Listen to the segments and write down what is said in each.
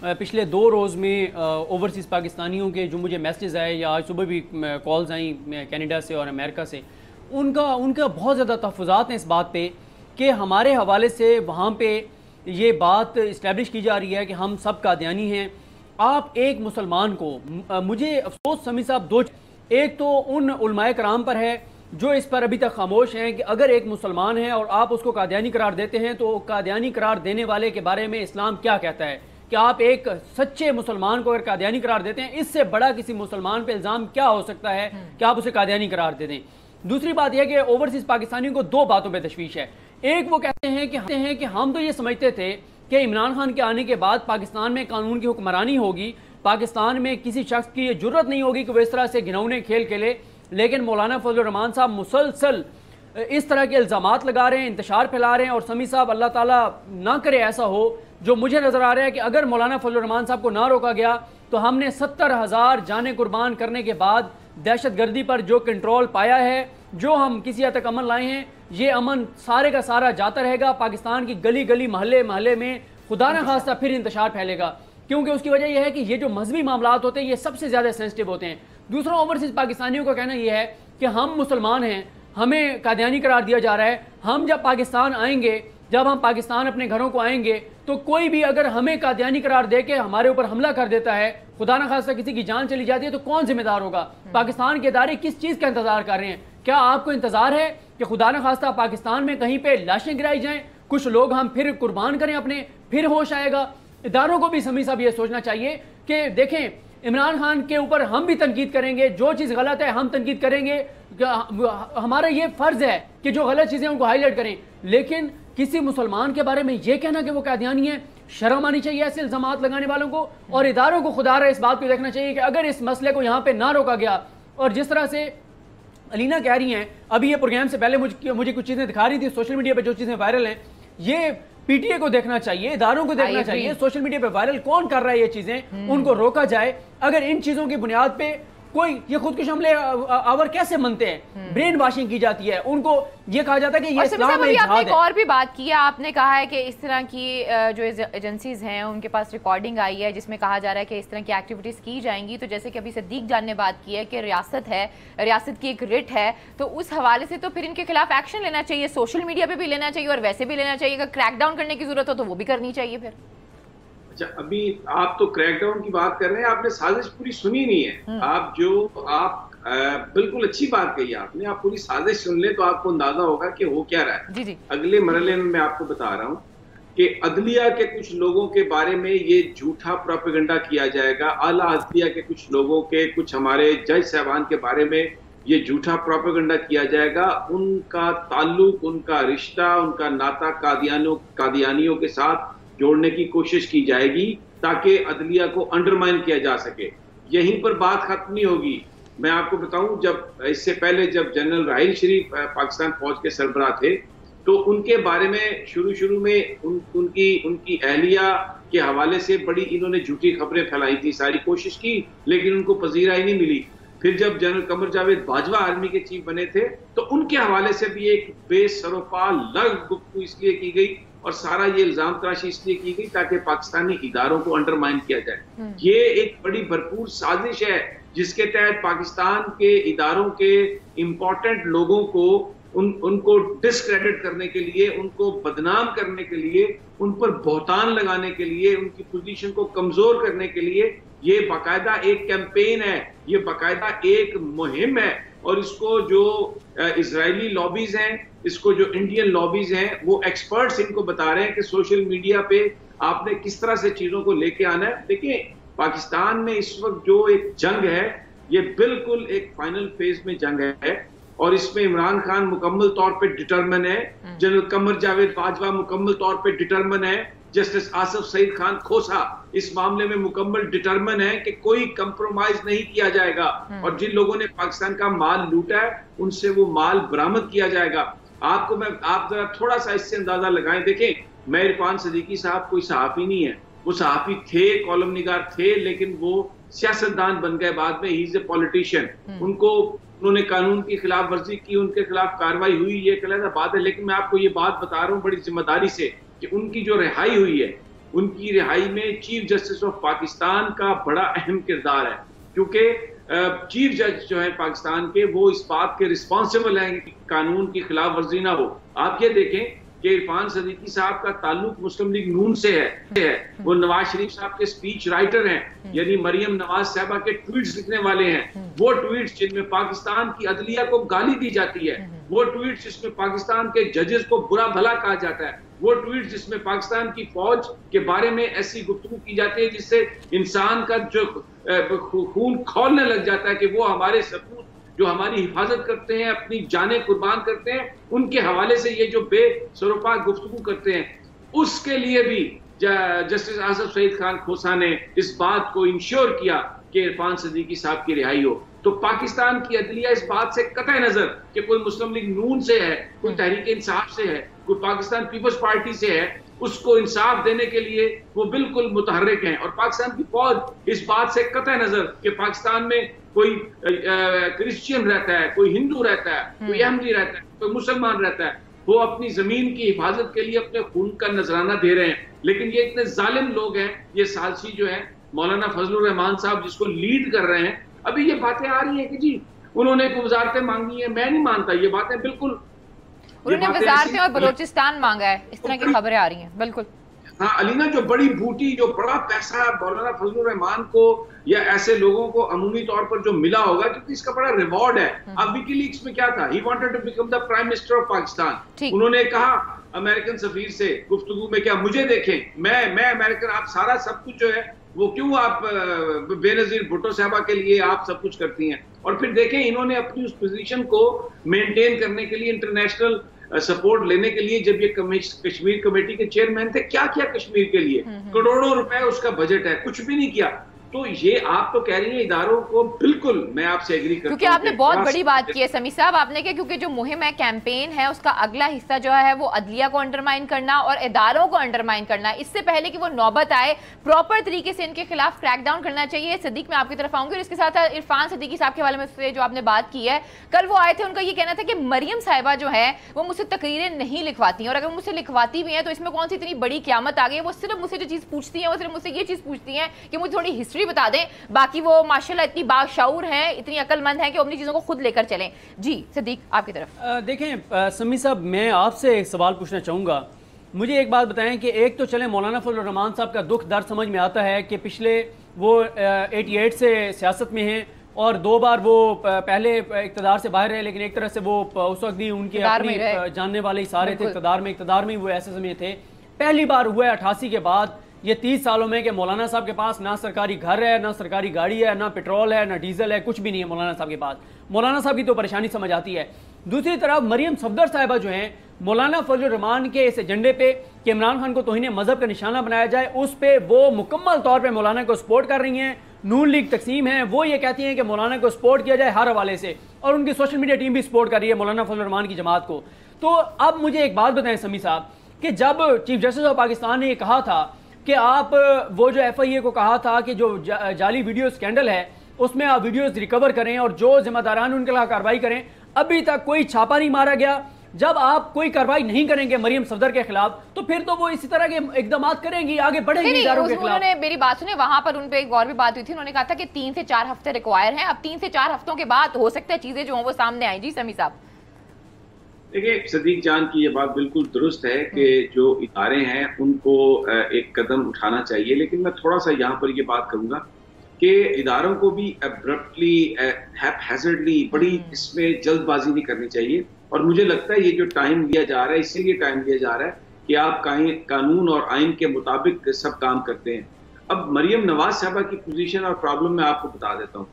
پچھلے 2 روز میں اوورسیز پاکستانیوں کے جو مجھے میسیجز آئے یا آج صبح بھی کالز آئیں کینیڈا سے اور امریکہ سے، ان کا بہت زیادہ تحفظات ہیں اس بات پہ کہ ہمارے حوالے سے وہاں پہ یہ بات اسٹیبلش کی جا رہی ہے کہ ہم سب قادیانی ہیں۔ آپ ایک مسلمان کو، مجھے افسوس سمیع صاحب ایک تو ان علماء کرام پر ہے جو اس پر ابھی تک خاموش ہیں کہ اگر ایک مسلمان ہے اور آپ اس کو قادیانی قرار دیتے ہیں تو قادیانی قرار دینے والے کے بارے میں اسلام کیا کہتا ہے کہ آپ ایک سچے مسلمان کو اگر قادیانی قرار دیتے ہیں، اس سے بڑا کسی مسلمان پہ الزام کیا ہو سکتا ہے کہ آپ اسے قادیانی قرار دے دیں۔ دوسری بات یہ کہ اوورسیز پاکستانیوں کو 2 باتوں پہ تشویش ہے۔ ایک وہ کہتے ہیں کہ ہم تو یہ سمجھتے تھے کہ عمران خان کے آنے کے بعد پاکستان میں قانون کی حکمرانی ہوگی، پاکستان میں کسی شخص کی یہ جرت نہیں ہوگی کہ وہ اس طرح سے گھنونے کھیل کھیلے، لیکن مولانا فضل الرحمان صاحب مسلسل اس طرح کے الزامات لگا رہے ہیں، انتشار پھیلا رہے ہیں، اور سمیع صاحب اللہ تعالیٰ نہ کرے ایسا ہو۔ جو مجھے نظر آ رہا ہے کہ اگر مولانا فضل الرحمان صاحب کو نہ روکا گیا تو ہم نے 70,000 جانیں قربان کرنے کے بعد دہشت گردی پر جو کنٹرول پایا ہے، جو ہم کسی حد تک امن لائے ہیں، یہ امن سارے کا سارا جاتا رہے گا۔ پاکستان کی گلی گلی محلے محلے میں خدا نہ خواستہ پھر انتشار پھیلے گا، کیونکہ اس کی وجہ یہ ہے کہ یہ جو مذہبی معاملات ہوتے ہیں یہ سب سے زیادہ سینسٹیو ہوتے ہیں۔ دوسرا، اوورسیز پاکستانیوں کا کہنا یہ ہے کہ ہم مسلمان ہیں، ہمیں قادیانی قرار دیا جا رہا ہے، ہم جب پاکستان آئیں گے، جب ہم پاکستان اپنے گھروں کو آئیں گے تو کوئی بھی اگر ہمیں قادیانی قرار دے کے ہمارے اوپر حملہ کر دیتا ہے، خدا نہ خواستہ کسی کی جان چلی جاتی ہے، تو کون ذمہ دار ہوگا؟ پاکستان کے ادارے کس چیز کا انتظار کر رہے ہیں؟ کیا آپ کو انتظار ہے کہ خدا نہ خواستہ پاکستان میں کہیں پہ لاشیں گرائی جائیں، کچھ لوگ ہم پھر قربان کریں اپنے، پھر ہوش آئے گا؟ اداروں کو بھی سمیع صاحب یہ سوچنا چاہیے کہ دیکھیں، عمران خان کے اوپر ہم بھی تنقید کریں گے، جو چیز غلط ہے ہم تنقید کریں گے، ہمارا یہ فرض ہے کہ جو غلط چیزیں ان کو ہائی لائٹ کریں، لیکن کسی مسلمان کے بارے میں یہ کہنا کہ وہ قادیانی ہے، شرم آنی چاہیے ایسے الزامات لگانے والوں کو، اور اداروں کو خدا رہا اس بات کو دیکھنا چاہیے کہ اگر اس مسئلے کو یہاں پہ نہ روکا گیا، اور جس طرح سے علینا کہہ رہی ہیں، ابھی یہ پروگرام سے پہلے مجھے کچھ چیزیں دکھا رہی تھی سوشل میڈیا پہ جو چیزیں وائرل ہیں، یہ پی ٹی اے کو دیکھنا چاہیے، اداروں کو دیکھنا چاہیے سوشل میڈیا پہ وائرل کون کر رہا ہے یہ چیزیں، ان کو روکا جائے۔ اگر ان چیزوں کی بنیاد پہ کوئی یہ خودکش حملے آور کیسے منتے ہیں، برین واشنگ کی جاتی ہے، ان کو یہ کہا جاتا ہے کہ یہ اسلام میں آپ نے ایک اور بھی بات کی ہے، آپ نے کہا ہے کہ اس طرح کی جو ایجنسیز ہیں ان کے پاس ریکارڈنگ آئی ہے جس میں کہا جا رہا ہے کہ اس طرح کی ایکٹیویٹیز کی جائیں گی، تو جیسے کہ ابھی صدیق جان نے بات کی ہے کہ ریاست ہے، ریاست کی ایک رٹ ہے، تو اس حوالے سے تو پھر ان کے خلاف ایکشن لینا چاہیے، سوشل میڈیا پہ بھی لینا چاہیے اور ویسے بھی لینا چاہیے، اگر کریک ڈاؤن کرنے کی ضرورت ہو تو وہ بھی کرنی چاہیے پھر۔ اچھا، ابھی آپ تو کریک ڈاؤن کی بات کر رہے ہیں، آپ نے سازش پوری سنی نہیں ہے۔ آپ بالکل اچھی بات کہی آپ نے، آپ پوری سازش سن لیں تو آپ کو اندازہ ہوگا کہ ہو کیا رہا ہے۔ جی اگلے مرحلے میں آپ کو بتا رہا ہوں کہ عدلیہ کے کچھ لوگوں کے بارے میں یہ جھوٹا پروپیگنڈا کیا جائے گا، اعلیٰ عدلیہ کے کچھ لوگوں کے، کچھ ہمارے جج صاحبان کے بارے میں یہ جھوٹا پروپیگنڈا کیا جائے گا، ان کا تعلق، ان کا رشتہ، ان کا ناطہ قادیانیوں کے ساتھ جوڑنے کی کوشش کی جائے گی تاکہ عدلیہ کو انڈرمائن کیا جا سکے۔ یہیں پر بات ختم نہیں ہوگی۔ میں آپ کو بتاؤں، جب اس سے پہلے جب جنرل راحیل شریف پاکستان فوج کے سربراہ تھے تو ان کے بارے میں شروع میں ان کی اہلیہ کے حوالے سے بڑی انہوں نے جھوٹی خبریں پھیلائی تھی، ساری کوشش کی لیکن ان کو پذیرائی نہیں ملی۔ پھر جب جنرل قمر جاوید باجوہ آرمی کے چیف بنے تھے تو ان کے حوالے سے بھی ایک بے سر و پا لغ گفتگو اس لیے کی گئی اور سارا یہ الزام تراشی اس لیے کی گئی تاکہ پاکستانی اداروں کو انڈرمائن کیا جائے۔ یہ ایک بڑی بھرپور سازش ہے جس کے تحت پاکستان کے اداروں کے امپورٹنٹ لوگوں کو ان کو ڈسکریڈٹ کرنے کے لیے، ان کو بدنام کرنے کے لیے، ان پر بہتان لگانے کے لیے، ان کی پوزیشن کو کمزور کرنے کے لیے یہ باقاعدہ ایک کیمپین ہے، یہ باقاعدہ ایک مہم ہے، اور اس کو جو اسرائیلی لابیز ہیں، اس کو جو انڈین لابیز ہیں، وہ ایکسپرٹس ان کو بتا رہے ہیں کہ سوشل میڈیا پہ آپ نے کس طرح سے چیزوں کو لے کے آنا ہے۔ دیکھیں، پاکستان میں اس وقت جو ایک جنگ ہے یہ بالکل ایک فائنل فیز میں جنگ ہے، اور اس میں عمران خان مکمل طور پہ ڈٹرمن ہے، جنرل قمر جاوید باجوہ مکمل طور پہ ڈٹرمن ہے، جسٹس آصف سعید خان کھوسا اس معاملے میں مکمل ڈٹرمن ہے کہ کوئی کمپرومائز نہیں کیا جائے گا، اور جن لوگوں نے پاکستان کا مال لوٹا ہے ان سے وہ مال برآمد کیا جائے گا۔ آپ ذرا تھوڑا سا اس سے اندازہ لگائیں۔ دیکھیں، میں عرفان صدیقی صاحب کوئی صحافی نہیں ہے، وہ صحافی تھے، کالم نگار تھے، لیکن وہ سیاستدان بن گئے بعد میں، ہی از اے پولیٹیشین۔ انہوں نے قانون کی خلاف ورزی کی، ان کے خلاف کارروائی ہوئی، یہ علیحدہ بات ہے، لیکن میں آپ کو یہ بات بتا رہا ہوں بڑی ذمہ داری سے کہ ان کی جو رہائی ہوئی ہے ان کی رہائی میں چیف جسٹس آف پاکستان کا بڑا اہم کردار ہے، کیونکہ چیف جج جو ہے پاکستان کے وہ اس بات کے رسپانسبل ہیں کہ قانون کی خلاف ورزی نہ ہو۔ آپ یہ دیکھیں کہ عرفان صدیقی صاحب کا تعلق مسلم لیگ نون سے ہے، وہ نواز شریف صاحب کے سپیچ رائٹر ہیں، یعنی مریم نواز صاحبہ کے ٹویٹس لکھنے والے ہیں۔ وہ ٹویٹس جن میں پاکستان کی عدلیہ کو گالی دی جاتی ہے، وہ ٹویٹس جس میں پاکستان کے ججز کو برا بھلا کہا جاتا ہے، وہ ٹویٹس جس میں پاکستان کی فوج کے بارے میں ایسی گفتگو کی جاتی ہے جس سے انسان کا جو خون کھولنے لگ جاتا ہے کہ وہ ہمارے سپوت جو ہماری حفاظت کرتے ہیں، اپنی جانیں قربان کرتے ہیں، ان کے حوالے سے یہ جو بے سروپا گفتگو کرتے ہیں، اس کے لیے بھی جسٹس آصف سعید خان کھوسا نے اس بات کو انشور کیا کہ عرفان صدیقی صاحب کی رہائی ہو۔ تو پاکستان کی عدلیہ اس بات سے قطع نظر کہ کوئی مسلم لیگ نون سے ہے، کوئی تحریک انصاف سے ہے، کوئی پاکستان پیپلز پارٹی سے ہے، اس کو انصاف دینے کے لیے وہ بالکل متحرک ہیں۔ اور پاکستان کی فوج اس بات سے قطع نظر کہ پاکستان میں کوئی کرسچین رہتا ہے، کوئی ہندو رہتا ہے، کوئی احمدی رہتا ہے، کوئی مسلمان رہتا ہے، وہ اپنی زمین کی حفاظت کے لیے اپنے خون کا نذرانہ دے رہے ہیں۔ لیکن یہ اتنے ظالم لوگ ہیں، یہ سالسی جو ہیں، مولانا فضل الرحمان صاحب جس کو لیڈ کر رہے ہیں، ابھی یہ باتیں آ رہی ہیں کہ جی انہوں نے کوئی وزارتیں مانگی ہیں، میں نہیں مانتا، یہ باتیں بالکل انہوں نے وزارتیں اور بلوچستان مانگا ہے، اس طرح کی خبریں آ رہی ہیں۔ بالکل ہاں علینا، جو بڑی بوٹی، جو بڑا پیسہ مولانا فضل الرحمان کو یا ایسے لوگوں کو عمومی طور پر جو ملا ہوگا، کیونکہ اس کا بڑا ریوارڈ ہے۔ اب وکی لیکس میں کیا تھا، he wanted to become the prime minister of Pakistan. انہوں نے کہا امریکن سفیر سے گفتگو میں، کیا مجھے دیکھیں، میں امریکن، آپ سارا سب کچھ جو ہے وہ کیوں آپ بے نظیر بھٹو صاحبہ کے لیے آپ سب کچھ کرتی ہیں؟ اور پھر دیکھیں انہوں نے اپنی اس پوزیشن کو مینٹین کرنے کے لیے انٹرنیشنل سپورٹ لینے کے لیے، جب یہ کشمیر کمیٹی کے چیئرمین تھے، کیا کیا کشمیر کے لیے؟ کروڑوں روپے اس کا بجٹ ہے، کچھ بھی نہیں کیا۔ تو یہ آپ تو کہہ رہی ہیں اداروں کو، بالکل میں آپ سے ایگری کرتا ہوں، کیونکہ آپ نے بہت بڑی بات کی ہے سمیع صاحب، آپ نے کہا کیونکہ جو مہم ہے، کیمپین ہے، اس کا اگلا حصہ جو ہے وہ عدلیہ کو انڈرمائن کرنا اور اداروں کو انڈرمائن کرنا، اس سے پہلے کہ وہ نوبت آئے پراپر طریقے سے ان کے خلاف کریک ڈاؤن کرنا چاہیے۔ صدیق میں آپ کی طرف آؤں گی، اور اس کے ساتھ عرفان صدیقی صاحب کے حوالے میں سے جو آپ نے بات کی ہے، کل وہ آئے تھے، ان کا یہ کہنا تھا کہ مریم صاحبہ جو ہے وہ مجھ سے تقریریں نہیں لکھواتی ہیں، اور اگر مجھ سے لکھواتی بھی ہیں تو اس میں کون سی اتنی بڑی قیامت آ گئی ہے، وہ صرف مجھ سے جو چیز پوچھتی ہیں، وہ صرف مجھ سے یہ چیز پوچھتی ہیں کہ مجھے تھوڑی ہسٹری بتا دیں، باقی وہ ماشاءاللہ اتنی باشعور ہیں، اتنی عقل مند ہیں کہ اپنی چیزوں کو خود لے کر چلیں۔ جی صدیق آپ کی طرف۔ دیکھیں سمیع صاحب، میں آپ سے ایک سوال پوچھنا چاہوں گا، مجھے ایک بات بتائیں کہ ایک تو چلیں مولانا فضل الرحمان صاحب کا دکھ درد سمجھ میں آتا ہے کہ پچھلے وہ 88 سے سیاست میں ہیں، اور 2 بار وہ پہلے اقتدار سے باہر رہے، لیکن ایک طرح سے وہ اس وقت بھی ان کے اپنی جاننے والے سارے تھے اقتدار میں وہ ایسے سمجھے تھے۔ پہلی بار ہوا ہے 88 کے بعد یہ 30 سالوں میں کہ مولانا صاحب کے پاس نہ سرکاری گھر ہے، نہ سرکاری گاڑی ہے، نہ پیٹرول ہے، نہ ڈیزل ہے، کچھ بھی نہیں ہے مولانا صاحب کے پاس۔ مولانا صاحب کی تو پریشانی سمجھ آتی ہے۔ دوسری طرف مریم صفدر صاحبہ جو ہیں، مولانا فضل الرحمان کے اس ایجنڈے پہ کہ عمران خان کو توہین مذہب کا نشانہ بنایا جائے، اس پہ وہ مکمل طور پہ مولانا کو سپورٹ کر رہی ہیں۔ نون لیگ تقسیم ہے، وہ یہ کہتی ہیں کہ مولانا کو سپورٹ کیا جائے ہر حوالے سے، اور ان کی سوشل میڈیا ٹیم بھی سپورٹ کر رہی ہے مولانا فضل الرحمان کی جماعت کو۔ تو اب مجھے ایک بات بتائیں سمیع صاحب کہ جب چیف جسٹس آف پاکستان نے یہ کہا تھا کہ آپ وہ جو ایف آئی اے کو کہا تھا کہ جو جعلی ویڈیو سکینڈل ہے اس میں آپ ویڈیوز ریکور کریں اور جو ذمہ داران ان کے خلاف کارروائی کریں، ابھی تک کوئی چھاپا نہیں مارا گیا۔ جب آپ کوئی کارروائی نہیں کریں گے مریم صفدر کے خلاف تو پھر تو وہ اسی طرح کے اقدامات کریں گی، آگے بڑھیں گی اداروں کے خلاف۔ انہوں نے میری بات سنیں، وہاں پر ان پہ ایک اور بھی بات ہوئی تھی، انہوں نے کہا تھا کہ 3 سے 4 ہفتے ریکوائر ہیں، اب 3 سے 4 ہفتوں کے بعد ہو سکتا ہے چیزیں جو ہیں وہ سامنے آئیں۔ جی سمیع صاحب۔ دیکھیں صدیق جان کی یہ بات بالکل درست ہے کہ جو ادارے ہیں ان کو ایک قدم اٹھانا چاہیے، لیکن میں تھوڑا سا یہاں پر یہ بات کروں گا کہ اداروں کو بھی ابرپٹلی ہیزرڈلی بڑی اس میں جلد بازی نہیں کرنی چاہیے۔ اور مجھے لگتا ہے یہ جو ٹائم لیا جا رہا ہے، اسی لیے ٹائم لیا جا رہا ہے کہ آپ قانون اور آئین کے مطابق سب کام کرتے ہیں۔ اب مریم نواز صاحبہ کی پوزیشن اور پرابلم میں آپ کو بتا دیتا ہوں۔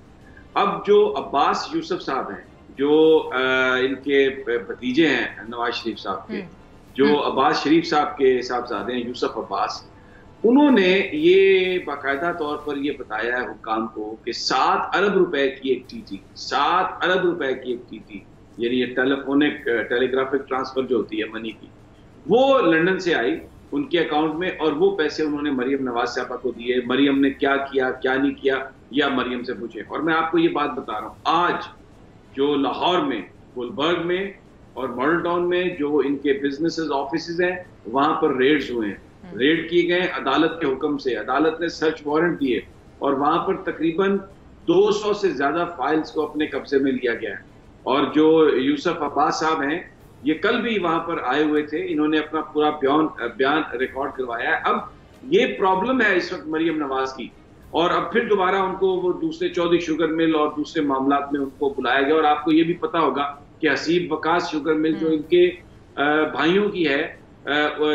اب جو عباس یوسف صاحب ہیں، جو ان کے بھتیجے ہیں نواز شریف صاحب کے، جو عباس شریف صاحب کے صاحبزادے ہیں یوسف عباس، انہوں نے یہ باقاعدہ طور پر یہ بتایا ہے حکام کو کہ 7 ارب روپے کی ایک ٹی ٹی، 7 ارب روپے کی ایک ٹی ٹی، یعنی یہ ٹیلی گرافک ٹرانسفر جو ہوتی ہے منی کی، وہ لندن سے آئی ان کے اکاؤنٹ میں، اور وہ پیسے انہوں نے مریم نواز صاحبہ کو دیے۔ مریم نے کیا کیا کیا نہیں کیا یا مریم سے پوچھے۔ اور میں آپ کو یہ بات بتا رہا ہوں، آج جو لاہور میں، گلبرگ میں اور ماڈل ٹاؤن میں جو ان کے بزنسز آفیسز ہیں، وہاں پر ریڈز ہوئے ہیں، ریڈ کیے گئے عدالت کے حکم سے, عدالت نے سرچ وارنٹ دیے اور وہاں پر تقریباً 200 سے زیادہ فائلز کو اپنے قبضے میں لیا گیا ہے. اور جو یوسف عباس صاحب ہیں یہ کل بھی وہاں پر آئے ہوئے تھے, انہوں نے اپنا پورا بیان ریکارڈ کروایا ہے. اب یہ پرابلم ہے اس وقت مریم نواز کی, اور اب پھر دوبارہ ان کو وہ دوسرے چودھری شوگر مل اور دوسرے معاملات میں ان کو بلایا گیا. اور آپ کو یہ بھی پتا ہوگا کہ حسیب وقاص شوگر مل جو ان کے بھائیوں کی ہے,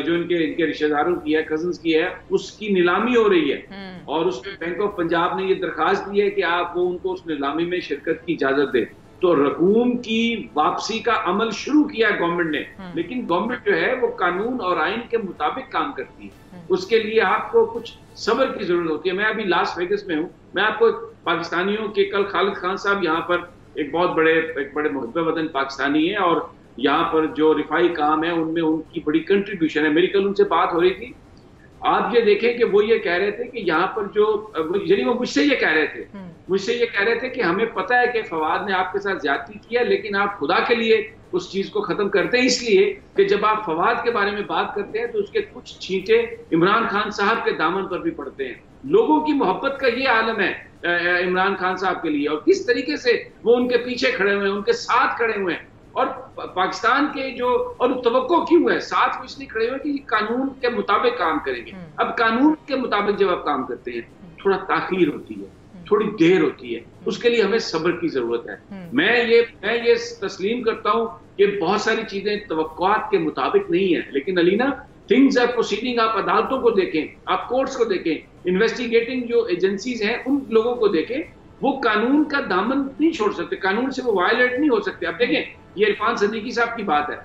جو ان کے رشتہ داروں کی ہے, کزنز کی ہے, اس کی نیلامی ہو رہی ہے. اور اس میں بینک آف پنجاب نے یہ درخواست دی ہے کہ آپ وہ ان کو اس نیلامی میں شرکت کی اجازت دیں. تو رقوم کی واپسی کا عمل شروع کیا ہے گورنمنٹ نے, لیکن گورنمنٹ جو ہے وہ قانون اور آئین کے مطابق کام کرتی ہے. اس کے لیے آپ کو کچھ صبر کی ضرورت ہوتی ہے. میں ابھی لاس ویگس میں ہوں, میں آپ کو پاکستانیوں کے, کل خالد خان صاحب یہاں پر ایک بہت بڑے محب وطن پاکستانی ہیں, اور یہاں پر جو رفائی کام ہے ان میں ان کی بڑی کنٹریبیوشن ہے. میری کل ان سے بات ہو رہی تھی. آپ یہ دیکھیں کہ وہ یہ کہہ رہے تھے کہ یہاں پر جو, یعنی وہ مجھ سے یہ کہہ رہے تھے کہ ہمیں پتہ ہے کہ فواد نے آپ کے ساتھ زیادتی کی ہے, لیکن آپ خدا کے لیے اس چیز کو ختم کرتے ہیں, اس لیے کہ جب آپ فواد کے بارے میں بات کرتے ہیں تو اس کے کچھ چھینٹے عمران خان صاحب کے دامن پر بھی پڑتے ہیں. لوگوں کی محبت کا یہ عالم ہے عمران خان صاحب کے لیے, اور کس طریقے سے وہ ان کے پیچھے کھڑے ہوئے ہیں, ان کے ساتھ کھڑے ہوئے ہیں. اور پاکستان کے جو, اور توقع کیوں ہے ساتھ وہ اس لیے کھڑے ہوئے کہ یہ قانون کے مطابق کام کریں گے. اب قانون کے مطابق جب آپ کام کرتے ہیں تھوڑا تاخیر ہوتی ہے, تھوڑی دیر ہوتی ہے, اس کے لیے ہمیں صبر کی ضرورت ہے. میں یہ تسلیم کرتا ہوں کہ بہت ساری چیزیں توقعات کے مطابق نہیں ہیں, لیکن علینا تھنگز آر پروسیڈنگ. آپ عدالتوں کو دیکھیں, آپ کورٹس کو دیکھیں, انویسٹیگیٹنگ جو ایجنسیز ہیں ان لوگوں کو دیکھیں, وہ قانون کا دامن نہیں چھوڑ سکتے, قانون سے وہ وائلیٹ نہیں ہو سکتے. اب دیکھیں یہ عرفان صدیقی صاحب کی بات ہے,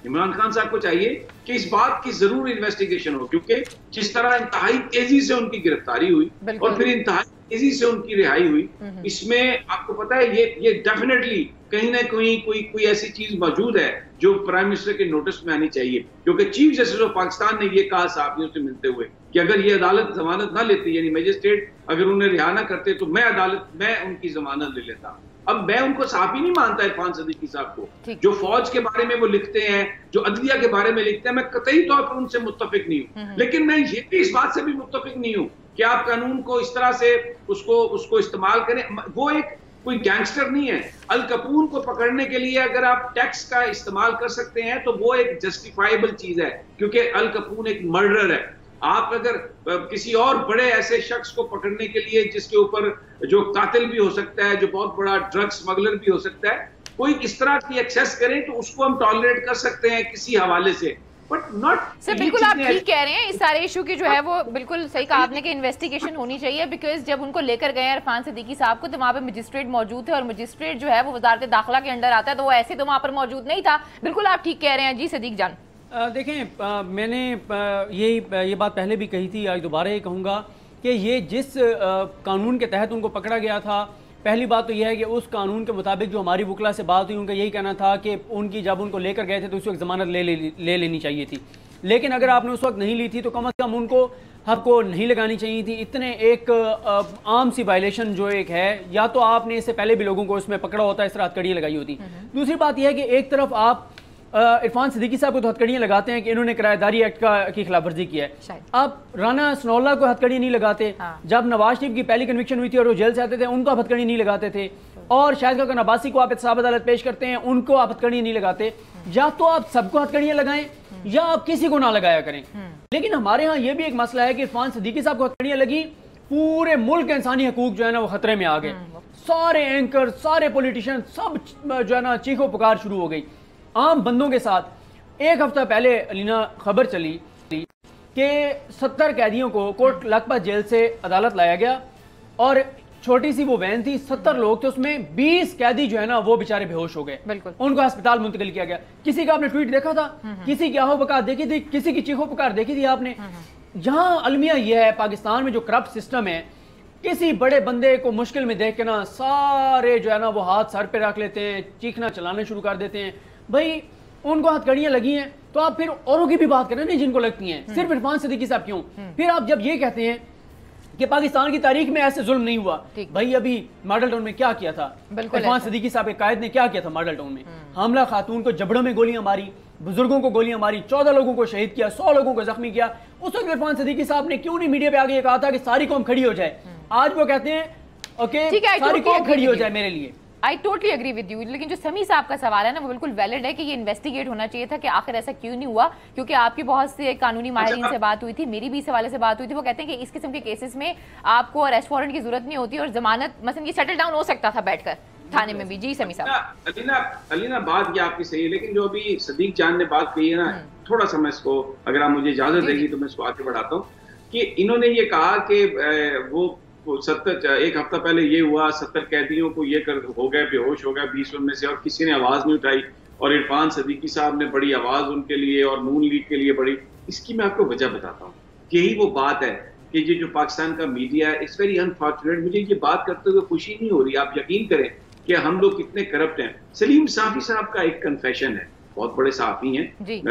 عمران خان صاحب کو چاہیے کہ اس بات کی ضرور انویسٹیگیشن ہو, کیونکہ جس طرح انتہائی تیزی سے ان کی گرفتاری ہوئی اور پھر انتہائی تیزی سے ان کی رہائی ہوئی, اس میں آپ کو پتا ہے یہ ڈیفینیٹلی کہیں نہ کہیں کوئی ایسی چیز موجود ہے جو پرائم منسٹر کے نوٹس میں آنی چاہیے. کیونکہ چیف جسٹس آف پاکستان نے یہ کہا صحافیوں سے ملتے ہوئے کہ اگر یہ عدالت ضمانت نہ لیتی, یعنی میجسٹریٹ اگر انہیں رہا نہ کرتے, تو میں ان کی ضمانت لے لیتا. اب میں ان کو صحافی نہیں مانتا عرفان صدیقی صاحب کو, جو فوج کے بارے میں وہ لکھتے ہیں, جو عدلیہ کے بارے میں لکھتے ہیں, میں قطعی طور پر ان سے متفق نہیں ہوں. لیکن میں یہ بھی اس بات سے بھی متفق نہیں ہوں کہ آپ قانون کو اس طرح سے اس کو استعمال کریں. وہ کوئی گینگسٹر نہیں ہے. الکپون کو پکڑنے کے لیے اگر آپ ٹیکس کا استعمال کر سکتے ہیں تو وہ ایک جسٹیفائیبل چیز ہے, کیونکہ الکپون ایک مرڈرر ہے. آپ اگر کسی اور بڑے ایسے شخص کو پکڑنے کے لیے جس کے اوپر جو قاتل بھی ہو سکتا ہے, جو بہت بڑا ڈرگ سمگلر بھی ہو سکتا ہے, کوئی اس طرح کی ایکسیس کریں تو اس کو ہم ٹالریٹ کر سکتے ہیں کسی حوالے سے, بٹ ناٹ. سر بالکل آپ ٹھیک کہہ رہے ہیں, اس سارے ایشو کی جو ہے وہ بالکل صحیح کہا آپ نے کہ انویسٹیگیشن ہونی چاہیے, بیکاز جب ان کو لے کر گئے ہیں عرفان صدیقی صاحب کو تو وہاں پہ مجسٹریٹ موجود تھے, اور مجسٹریٹ جو ہے وہ وزارت داخلہ کے انڈر آتا ہے, تو وہ ایسے تو وہاں پر موجود نہیں تھا. بالکل آپ ٹھیک کہہ رہے ہیں. جی صدیق جان. دیکھیں میں نے یہ بات پہلے بھی کہی تھی, آج دوبارہ یہ کہوں گا کہ یہ جس قانون کے تحت ان کو پکڑا گیا تھا, پہلی بات تو یہ ہے کہ اس قانون کے مطابق جو ہماری وکلا سے بات ہوئی ان کا یہی کہنا تھا کہ ان کی جب ان کو لے کر گئے تھے تو اس وقت ضمانت لے لینی چاہیے تھی. لیکن اگر آپ نے اس وقت نہیں لی تھی تو کم از کم ان کو حق کو نہیں لگانی چاہیے تھی. اتنے ایک عام سی وائلیشن جو ایک ہے, یا تو آپ نے اس سے پہلے بھی لوگوں کو اس میں پکڑا ہوتا, اس طرح ہتھکڑیاں لگائی ہوتی. دوسری بات یہ ہے کہ ایک طرف آپ عرفان صدیقی صاحب کو تو ہتھکڑیاں لگاتے ہیں کہ انہوں نے کرایہ داری ایکٹ کی خلاف ورزی کی ہے. آپ رانا ثناء اللہ کو ہتھکڑیاں نہیں لگاتے, جب نواز شریف کی پہلی کنوکشن ہوئی تھی اور وہ جیل سے آتے تھے ان کو آپ ہتھکڑی نہیں لگاتے تھے, اور شاہد خاقان عباسی کو آپ احتساب عدالت پیش کرتے ہیں ان کو آپ ہتھکڑیاں نہیں لگاتے. یا تو آپ سب کو ہتھکڑیاں لگائیں یا آپ کسی کو نہ لگایا کریں. لیکن ہمارے ہاں یہ بھی ایک مسئلہ ہے کہ عرفان صدیقی صاحب کو ہتھکڑیاں لگی, پورے ملک کے انسانی حقوق جو ہے نا وہ خطرے میں آ گئے. سارے اینکر, سارے پولیٹیشین سب جو ہے نا چیخو پکار شروع ہو گئی عام بندوں کے ساتھ. ایک ہفتہ پہلے علینا خبر چلی کہ 70 قیدیوں کو کوٹ لکھپت جیل سے عدالت لایا گیا, اور چھوٹی سی وہ وین تھی, 70 لوگ تھے, اس میں 20 قیدی جو ہے نا وہ بیچارے بے ہوش ہو گئے, ان کو ہسپتال منتقل کیا گیا. کسی کا آپ نے ٹویٹ دیکھا تھا, کسی کی آہو بکار دیکھی تھی, کسی کی چیخو پکار دیکھی تھی آپ نے. یہاں المیہ یہ ہے پاکستان میں جو کرپٹ سسٹم ہے, کسی بڑے بندے کو مشکل میں دیکھ کے نا سارے جو ہے نا وہ ہاتھ سر پہ رکھ لیتے ہیں, چیخنا چلانا شروع کر دیتے ہیں. بھائی ان کو ہتھکڑیاں لگی ہیں تو آپ پھر اوروں کی بھی بات کریں نہیں جن کو لگتی ہیں, صرف عرفان صدیقی صاحب کیوں؟ پھر آپ جب یہ کہتے ہیں کہ پاکستان کی تاریخ میں ایسے ظلم نہیں ہوا, بھائی ابھی ماڈل ٹاؤن میں کیا کیا تھا عرفان صدیقی صاحب کے قائد نے, کیا کیا تھا ماڈل ٹاؤن میں؟ حاملہ خاتون کو جبڑوں میں گولیاں ماری, بزرگوں کو گولیاں ماری، 14 لوگوں کو شہید کیا، 100 لوگوں کو زخمی کیا. اس وقت عرفان صدیقی صاحب نے کیوں نہیں میڈیا پہ آگے یہ کہا تھا کہ ساری قوم کھڑی ہو جائے؟ آج وہ کہتے ہیں اوکے ساری قوم کھڑی ہو جائے میرے لیے. I totally agree with you. لیکن جو سمی صاحب کا سوال ہے نا وہ بالکل ویلڈ ہے کہ یہ انویسٹیگیٹ ہونا چاہیے تھا کہ آخر ایسا کیوں نہیں ہوا, کیونکہ آپ کی بہت سے قانونی ماہرین سے بات ہوئی تھی, میری بھی اس حوالے سے بات ہوئی تھی. وہ کہتے ہیں کہ اس قسم کے کیسز میں آپ کو اریسٹ وارنٹ کی ضرورت نہیں ہوتی اور ضمانت مثلا یہ سیٹل ڈاؤن ہو سکتا تھا بیٹھ کر تھانے میں بھی. جی سمی صاحب. علینا بات یہ آپ کی صحیح ہے, لیکن جو ابھی صدیق جان نے بات کہی ہے نا, تھوڑا سا میں اس کو, اگر آپ مجھے اجازت دیں گی تو میں اس کو آگے بڑھاتا ہوں کہ انہوں نے یہ کہا کہ وہ 70 ایک ہفتہ پہلے یہ ہوا, 70 قیدیوں کو یہ ہو گئے, بے ہوش ہو گئے 20 میں سے, اور کسی نے آواز نہیں اٹھائی, اور عرفان صدیقی صاحب نے بڑی آواز ان کے لیے اور نون لیگ کے لیے بڑی. اس کی میں آپ کو وجہ بتاتا ہوں. یہی وہ بات ہے کہ یہ جو پاکستان کا میڈیا ہے, اٹس ویری انفارچونیٹ. مجھے یہ بات کرتے ہوئے خوشی نہیں ہو رہی, آپ یقین کریں کہ ہم لوگ کتنے کرپٹ ہیں. سلیم صافی صاحب کا ایک کنفیشن ہے, بہت بڑے صحافی ہیں,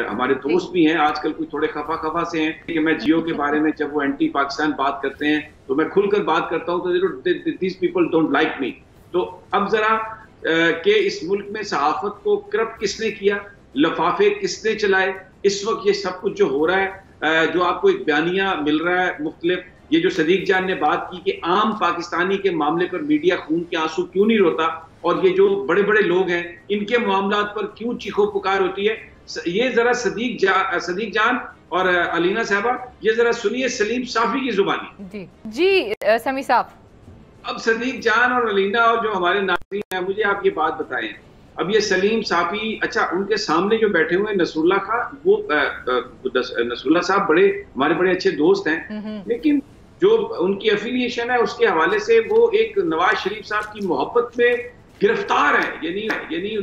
ہمارے دوست بھی ہیں, آج کل کچھ تھوڑے خفا سے ہیں کہ میں جیو کے بارے میں جب وہ اینٹی پاکستان بات کرتے ہیں تو میں کھل کر بات کرتا ہوں تو these people don't like me. تو اب ذرا کہ اس ملک میں صحافت کو کرپٹ کس نے کیا, لفافے کس نے چلائے, اس وقت یہ سب کچھ جو ہو رہا ہے, جو آپ کو ایک بیانیہ مل رہا ہے مختلف, یہ جو صدیق جان نے بات کی کہ عام پاکستانی کے معاملے پر میڈیا خون کے آنسو کیوں نہیں روتا, اور یہ جو بڑے بڑے لوگ ہیں ان کے معاملات پر کیوں چیخو پکار ہوتی ہے, یہ ذرا صدیق جان اور علینا صاحبہ یہ ذرا سنیے سلیم صافی کی زبانی. جی سمی صاحب. اب صدیق جان اور علینا اور جو ہمارے ناظرین ہیں, مجھے آپ یہ بات بتائیں, اب یہ سلیم صافی, اچھا ان کے سامنے جو بیٹھے ہوئے نصر اللہ خان, وہ نصر اللہ صاحب بڑے ہمارے بڑے اچھے دوست ہیں, لیکن جو ان کی افیلیشن ہے اس کے حوالے سے وہ ایک نواز شریف صاحب کی محبت میں گرفتار ہیں. یعنی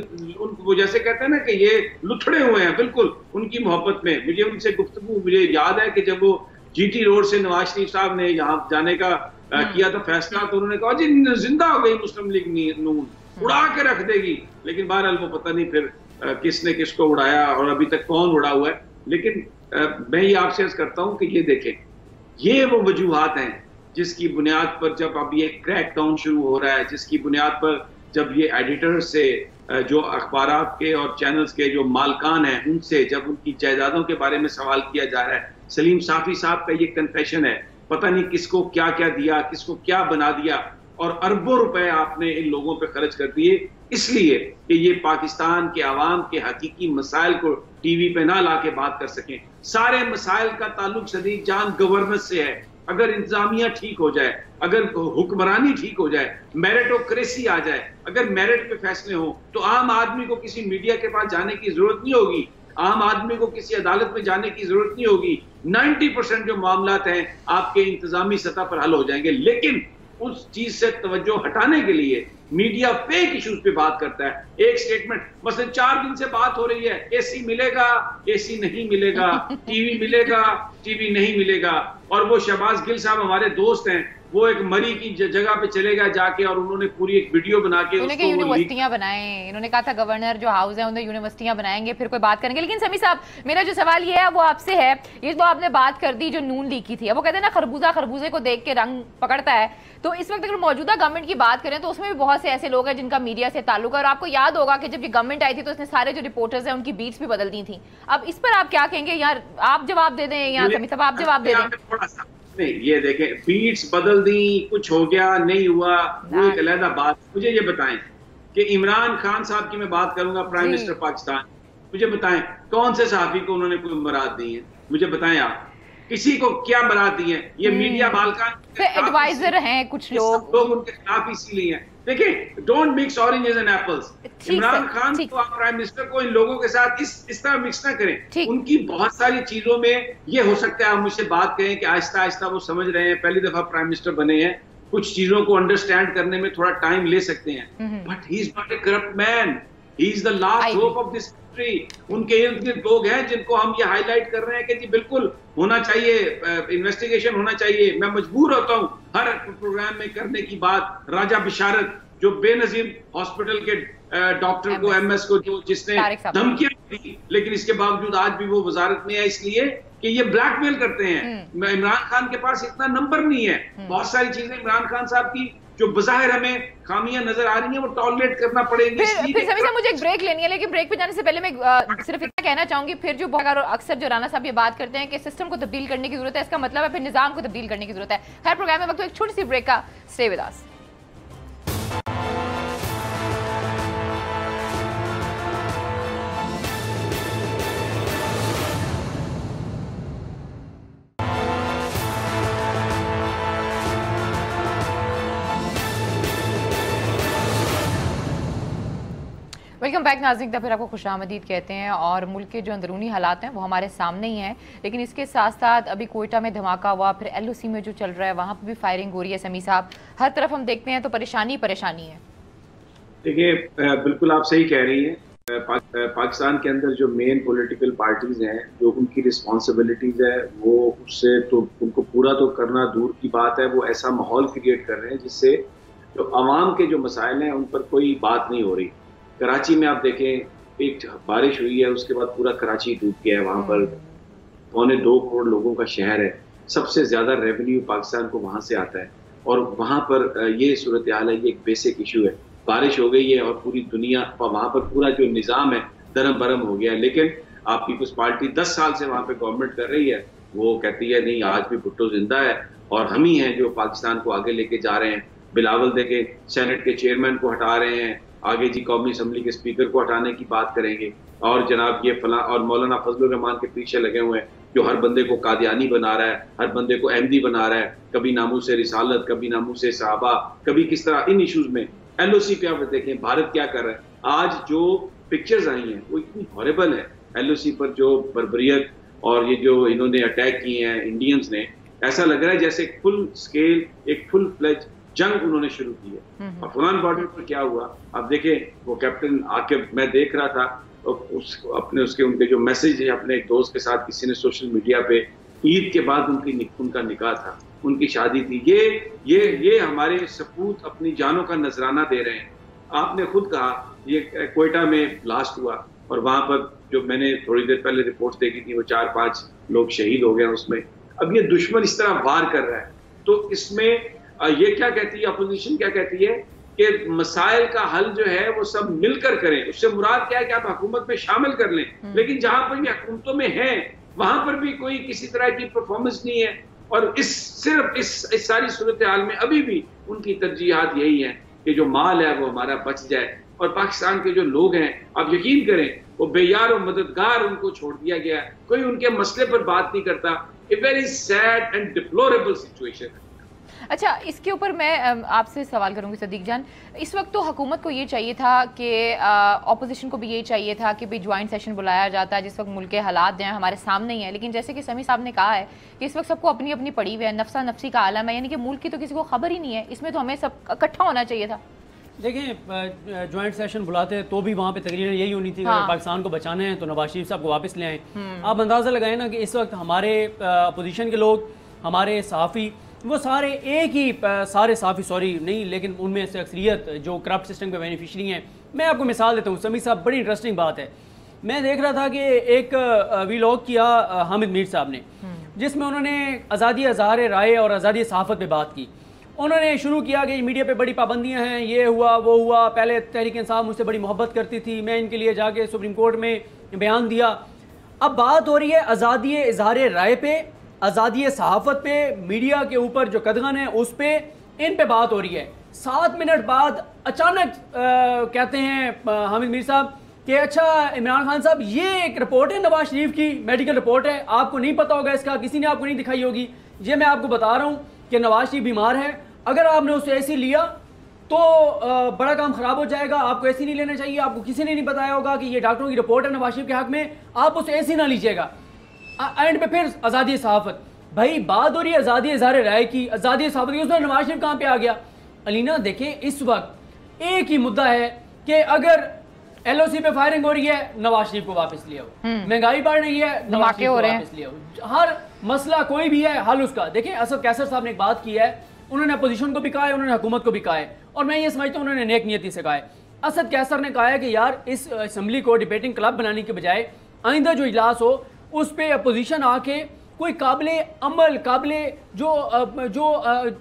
وہ جیسے کہتے ہیں نا کہ یہ لتھڑے ہوئے ہیں بالکل ان کی محبت میں. مجھے ان سے گفتگو مجھے یاد ہے کہ جب وہ جی ٹی روڈ سے نواز شریف صاحب نے یہاں جانے کا کیا تھا فیصلہ, تو انہوں نے کہا جی زندہ ہو گئی مسلم لیگ نون, اڑا کے رکھ دے گی. لیکن بہرحال وہ پتہ نہیں پھر کس نے کس کو اڑایا اور ابھی تک کون اڑا ہوا ہے. لیکن میں یہ آپ سے عرض کرتا ہوں کہ یہ دیکھیں, یہ وہ وجوہات ہیں جس کی بنیاد پر جب اب یہ کریک ڈاؤن شروع ہو رہا ہے, جس کی بنیاد پر جب یہ ایڈیٹر سے, جو اخبارات کے اور چینلز کے جو مالکان ہیں ان سے جب ان کی جائیدادوں کے بارے میں سوال کیا جا رہا ہے. سلیم صافی صاحب کا یہ کنفیشن ہے, پتہ نہیں کس کو کیا کیا دیا, کس کو کیا بنا دیا, اور اربوں روپے آپ نے ان لوگوں پہ خرچ کر دیے اس لیے کہ یہ پاکستان کے عوام کے حقیقی مسائل کو ٹی وی پہ نہ لا کے بات کر سکیں. سارے مسائل کا تعلق صدیق جان گورننس سے ہے. اگر انتظامیہ ٹھیک ہو جائے, اگر حکمرانی ٹھیک ہو جائے, میرٹوکریسی آ جائے, اگر میرٹ پہ فیصلے ہوں, تو عام آدمی کو کسی میڈیا کے پاس جانے کی ضرورت نہیں ہوگی, عام آدمی کو کسی عدالت میں جانے کی ضرورت نہیں ہوگی. 90% جو معاملات ہیں آپ کے انتظامی سطح پر حل ہو جائیں گے. لیکن اس چیز سے توجہ ہٹانے کے لیے میڈیا فیک ایشوز پہ بات کرتا ہے. ایک سٹیٹمنٹ مثلا 4 دن سے بات ہو رہی ہے, اے سی ملے گا, اے سی نہیں ملے گا, ٹی وی ملے گا, ٹی وی نہیں ملے گا, اور وہ شہباز گل صاحب ہمارے دوست ہیں, وہ ایک مری کی جگہ پہ چلے گا جا کے, اور انہوں نے پوری ایک ویڈیو بنا کے انہوں نے یونیورسٹیاں بنائیں, انہوں نے کہا تھا گورنر جو ہاؤس ہے انہیں یونیورسٹیاں بنائیں گے, پھر کوئی بات کریں گے. لیکن سمی صاحب میرا جو سوال یہ ہے وہ آپ سے ہے, یہ جو آپ نے بات کر دی جو نون لیگ کی تھی, وہ کہتے ہیں نا خربوزے کو دیکھ کے رنگ پکڑتا ہے, تو اس وقت اگر موجودہ گورنمنٹ کی بات کریں تو اس میں بھی بہت سے ایسے لوگ ہیں جن کا میڈیا سے تعلق ہے, اور آپ کو یاد ہوگا کہ جب یہ گورنمنٹ آئی تھی تو اس نے سارے جو رپورٹرز ہیں ان کی بیٹس بھی بدل دی تھیں. اب اس پر آپ کیا کہیں گے, یار آپ جواب دے دیں یا سمی صاحب آپ جواب دے دیں. یہ دیکھیں بیٹس بدل دیں, کچھ ہو گیا نہیں ہوا, وہ ایک علیحدہ بات. مجھے یہ بتائیں کہ عمران خان صاحب کی میں بات کروں گا, پرائم منسٹر پاکستان, مجھے بتائیں کون سے صحافی کو انہوں نے کوئی برات دی ہے, مجھے بتائیں آپ کسی کو کیا برات دی ہیں. یہ میڈیا مالکان ایڈوائزر ہیں کچھ لوگ ان کے خلاف اسی لیے ہیں. دیکھیں don't mix oranges and apples. Imran Khan کو آپ پرائم منسٹر کو ان لوگوں کے ساتھ اس طرح مکس نہ کریں. ان کی بہت ساری چیزوں میں یہ ہو سکتا ہے آپ مجھ سے بات کریں کہ آہستہ آہستہ وہ سمجھ رہے ہیں, پہلی دفعہ پرائم منسٹر بنے ہیں, کچھ چیزوں کو انڈرسٹینڈ کرنے میں تھوڑا ٹائم لے سکتے ہیں, but he is not a corrupt man, he is the last hope of this country. ان کے ارد گرد لوگ ہیں جن کو ہم یہ ہائی لائٹ کر رہے ہیں کہ جی بالکل ہونا چاہیے, انویسٹیگیشن ہونا چاہیے. میں مجبور ہوتا ہوں ہر پروگرام میں کرنے کی بات راجہ بشارت, جو بے نظیر ہاسپٹل کے ڈاکٹر کو, ایم ایس کو, جس نے دھمکیاں دی, لیکن اس کے باوجود آج بھی وہ وزارت میں ہے, اس لیے کہ یہ بلیک میل کرتے ہیں. عمران خان کے پاس اتنا نمبر نہیں ہے. بہت ساری چیزیں عمران خان صاحب کی جو بظاہر ہمیں خامیاں نظر آ رہی ہیں وہ ٹالریٹ کرنا پڑیں گے. پھر سمیع صاحب مجھے ایک بریک لینی ہے، لیکن بریک پہ جانے سے پہلے میں صرف اتنا کہنا چاہوں گی، پھر جو اکثر جو رانا صاحب یہ بات کرتے ہیں کہ سسٹم کو تبدیل کرنے کی ضرورت ہے، اس کا مطلب ہے پھر نظام کو تبدیل کرنے کی ضرورت ہے. خیر پروگرام میں وقت ایک چھوٹی سی بریک کا، stay with us. Welcome back ناظرین، پھر آپ کو خوش آمدید کہتے ہیں. اور ملک کے جو اندرونی حالات ہیں وہ ہمارے سامنے ہی ہیں، لیکن اس کے ساتھ ساتھ ابھی کوئٹہ میں دھماکہ ہوا، پھر ایل او سی میں جو چل رہا ہے وہاں پہ بھی فائرنگ ہو رہی ہے. سمیع صاحب ہر طرف ہم دیکھتے ہیں تو پریشانی ہے. دیکھیے بالکل آپ صحیح کہہ رہی ہیں. پاکستان کے اندر جو مین پولیٹیکل پارٹیز ہیں، جو ان کی رسپانسبلٹیز ہے، وہ اس سے تو ان کو پورا تو کرنا دور کی بات ہے، وہ ایسا ماحول کریٹ کر رہے ہیں جس سے جو عوام کے جو مسائل ہیں ان پر کوئی بات نہیں ہو رہی. کراچی میں آپ دیکھیں ایک بارش ہوئی ہے، اس کے بعد پورا کراچی ڈوب گیا ہے. وہاں پر 2.25 کروڑ لوگوں کا شہر ہے، سب سے زیادہ ریونیو پاکستان کو وہاں سے آتا ہے، اور وہاں پر یہ صورتحال ہے. یہ ایک بیسک ایشو ہے. بارش ہو گئی ہے اور پوری دنیا وہاں پر پورا جو نظام ہے درم برم ہو گیا ہے. لیکن آپ پیپلز پارٹی 10 سال سے وہاں پہ گورنمنٹ کر رہی ہے، وہ کہتی ہے نہیں آج بھی بھٹو زندہ ہے اور ہم ہی ہیں جو پاکستان کو آگے لے کے جا رہے ہیں. بلاول دیکھیں سینٹ کے چیئرمین کو ہٹا رہے ہیں، آگے جی قومی اسمبلی کے اسپیکر کو ہٹانے کی بات کریں گے، اور جناب یہ فلاں، اور مولانا فضل الرحمان کے پیچھے لگے ہوئے ہیں جو ہر بندے کو قادیانی بنا رہا ہے، ہر بندے کو احمدی بنا رہا ہے، کبھی ناموس رسالت، کبھی ناموس صحابہ، کبھی کس طرح. ان ایشوز میں ایل او سی پہ آپ دیکھیں بھارت کیا کر رہا ہے. آج جو پکچرز آئی ہیں وہ اتنی ہاربل ہے ایل او سی پر، جو بربریت اور یہ جو انہوں نے اٹیک کیے ہیں انڈینز نے، ایسا لگ رہا ہے جیسے ایک فل اسکیل، ایک فل فلیج جنگ انہوں نے شروع کی ہے. اور فلان بارڈر پر کیا ہوا اب دیکھیں. وہ کیپٹن عاقب میں دیکھ رہا تھا ان کے جو میسج ہے اپنے ایک دوست کے ساتھ کسی نے سوشل میڈیا پہ، عید کے بعد ان کا نکاح تھا، ان کی شادی تھی. یہ ہمارے سپوت اپنی جانوں کا نذرانہ دے رہے ہیں. آپ نے خود کہا یہ کوئٹہ میں بلاسٹ ہوا اور وہاں پر جو میں نے تھوڑی دیر پہلے رپورٹ دیکھی تھی وہ 4-5 لوگ شہید ہو گئے اس میں. اب یہ دشمن اس طرح وار کر رہا ہے تو اس میں یہ کیا کہتی ہے اپوزیشن، کیا کہتی ہے کہ مسائل کا حل جو ہے وہ سب مل کر کریں. اس سے مراد کیا ہے کہ آپ حکومت میں شامل کر لیں، لیکن جہاں پر یہ حکومتوں میں ہیں وہاں پر بھی کوئی کسی طرح کی پرفارمنس نہیں ہے. اور صرف اس ساری صورتحال میں ابھی بھی ان کی ترجیحات یہی ہیں کہ جو مال ہے وہ ہمارا بچ جائے. اور پاکستان کے جو لوگ ہیں آپ یقین کریں وہ بے یار و مددگار ان کو چھوڑ دیا گیا ہے، کوئی ان کے مسئلے پر بات نہیں کرتا. A very sad and deplorable situation. اچھا اس کے اوپر میں آپ سے سوال کروں گی صدیق جان. اس وقت تو حکومت کو یہ چاہیے تھا کہ اپوزیشن کو بھی یہ چاہیے تھا کہ بھی جوائنٹ سیشن بلایا جاتا ہے جس وقت ملک کے حالات جو ہیں ہمارے سامنے ہی ہیں، لیکن جیسے کہ سمیع صاحب نے کہا ہے کہ اس وقت سب کو اپنی اپنی پڑی ہوئی ہے، نفسا نفسی کا عالم ہے، یعنی کہ ملک کی تو کسی کو خبر ہی نہیں ہے. اس میں تو ہمیں سب اکٹھا ہونا چاہیے تھا. دیکھیں جوائنٹ سیشن بلاتے تو بھی وہاں پہ تقریر یہی ہونی تھی کہ اگر پاکستان کو بچانا ہے تو نواز شریف صاحب کو واپس لے آئیں. آپ اندازہ لگائیں نا کہ اس وقت ہمارے اپوزیشن کے لوگ، ہمارے صحافی، وہ سارے ایک ہی سارے صحافی سوری نہیں لیکن ان میں سے اکثریت جو کرپٹ سسٹم کے بینیفیشری ہیں. میں آپ کو مثال دیتا ہوں سمیع صاحب، بڑی انٹرسٹنگ بات ہے. میں دیکھ رہا تھا کہ ایک ویلاگ کیا حامد میر صاحب نے جس میں انہوں نے آزادی اظہار رائے اور آزادی صحافت پہ بات کی. انہوں نے شروع کیا کہ میڈیا پہ بڑی پابندیاں ہیں، یہ ہوا وہ ہوا، پہلے تحریک انصاف مجھ سے بڑی محبت کرتی تھی، میں ان کے لیے جا کے سپریم کورٹ میں بیان دیا. اب بات ہو رہی ہے آزادی اظہار رائے پہ، آزادی صحافت پہ، میڈیا کے اوپر جو قدغن ہے اس پہ، ان پہ بات ہو رہی ہے. 7 منٹ بعد اچانک کہتے ہیں حامد میر صاحب کہ اچھا عمران خان صاحب یہ ایک رپورٹ ہے نواز شریف کی، میڈیکل رپورٹ ہے، آپ کو نہیں پتا ہوگا اس کا، کسی نے آپ کو نہیں دکھائی ہوگی. یہ میں آپ کو بتا رہا ہوں کہ نواز شریف بیمار ہے، اگر آپ نے اسے ایسی لیا تو بڑا کام خراب ہو جائے گا. آپ کو ایسی نہیں لینا چاہیے، آپ کو کسی نے نہیں بتایا ہوگا کہ یہ ڈاکٹروں کی رپورٹ ہے نواز شریف کے حق میں، آپ اسے ایسی نہ لیجیے گا. اینڈ پہ پھر آزادی صحافت. بھائی بات ہو رہی ہے آزادی اظہار رائے کی، آزادی صحافت کی، اس میں نواز شریف کہاں پہ آ گیا؟ علینا دیکھیں اس وقت ایک ہی مدعا ہے کہ اگر ایل او سی پہ فائرنگ ہو رہی ہے نواز شریف کو واپس لے آؤ، مہنگائی بڑھ رہی ہے نواز شریف کو واپس لے آؤ، ہر مسئلہ کوئی بھی ہے حل اس کا. دیکھیں اسد کیسر صاحب نے ایک بات کی ہے، انہوں نے اپوزیشن کو بھی کہا ہے، انہوں نے حکومت کو بھی کہا ہے، اور میں یہ سمجھتا ہوں انہوں نے نیک نیتی سے کہا ہے. اسد کیسر نے کہا ہے کہ یار اس اسمبلی کو ڈبیٹنگ کلب بنانے کے بجائے آئندہ جو اجلاس ہو اس پہ اپوزیشن آ کے کوئی قابل عمل